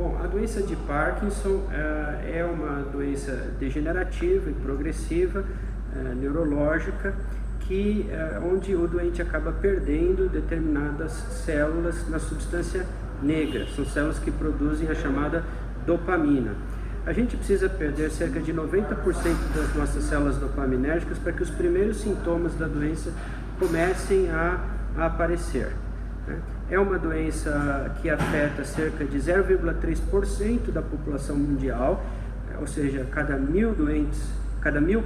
Bom, a doença de Parkinson é uma doença degenerativa e progressiva, neurológica, onde o doente acaba perdendo determinadas células na substância negra. São células que produzem a chamada dopamina. A gente precisa perder cerca de 90% das nossas células dopaminérgicas para que os primeiros sintomas da doença comecem a aparecer. É uma doença que afeta cerca de 0,3% da população mundial, ou seja, cada 1.000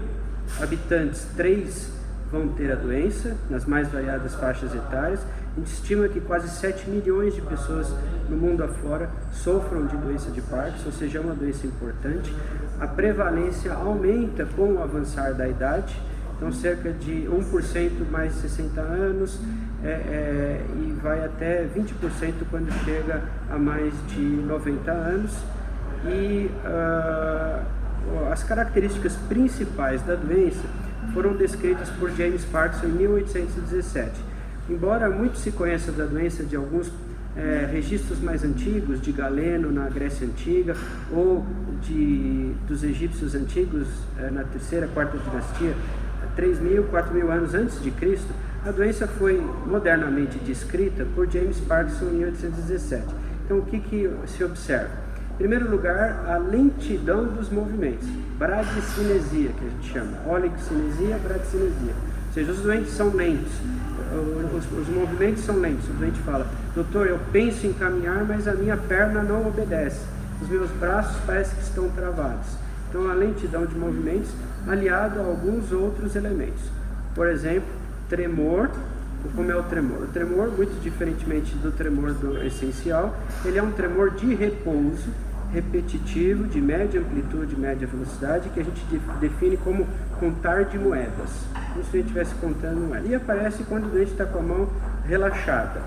habitantes, 3 vão ter a doença, nas mais variadas faixas etárias. A gente estima que quase 7 milhões de pessoas no mundo afora sofram de doença de Parkinson, ou seja, é uma doença importante. A prevalência aumenta com o avançar da idade, então cerca de 1% mais de 60 anos e vai até 20% quando chega a mais de 90 anos. E as características principais da doença foram descritas por James Parkinson em 1817. Embora muito se conheça da doença de alguns registros mais antigos, de Galeno na Grécia Antiga, ou dos egípcios antigos na terceira, quarta dinastia, 3.000, 4.000 anos antes de Cristo, a doença foi modernamente descrita por James Parkinson em 1817. Então, o que se observa? Em primeiro lugar, a lentidão dos movimentos, bradicinesia, que a gente chama, oligocinesia, bradicinesia. Ou seja, os doentes são lentos, os movimentos são lentos. O doente fala: doutor, eu penso em caminhar, mas a minha perna não obedece, os meus braços parecem que estão travados. Então, a lentidão de movimentos aliado a alguns outros elementos. Por exemplo, tremor. Como é o tremor? O tremor, muito diferentemente do tremor essencial, ele é um tremor de repouso, repetitivo, de média amplitude, média velocidade, que a gente define como contar de moedas, como se a gente estivesse contando moedas. E aparece quando o doente está com a mão relaxada.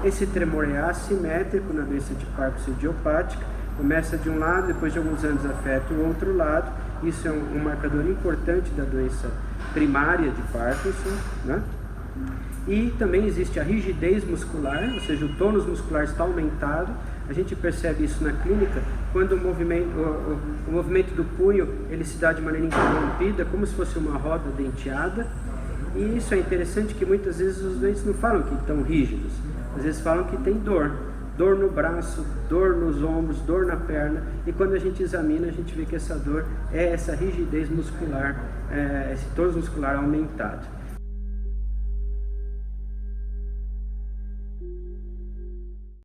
Esse tremor é assimétrico na doença de Parkinson idiopática, começa de um lado, depois de alguns anos afeta o outro lado. Isso é um marcador importante da doença primária de Parkinson, né? E também existe a rigidez muscular, ou seja, o tônus muscular está aumentado. A gente percebe isso na clínica quando o movimento do punho ele se dá de maneira interrompida, como se fosse uma roda denteada. E isso é interessante, que muitas vezes os doentes não falam que estão rígidos, às vezes falam que tem dor no braço, dor nos ombros, dor na perna, e quando a gente examina, a gente vê que essa dor é essa rigidez muscular, esse tônus muscular aumentado.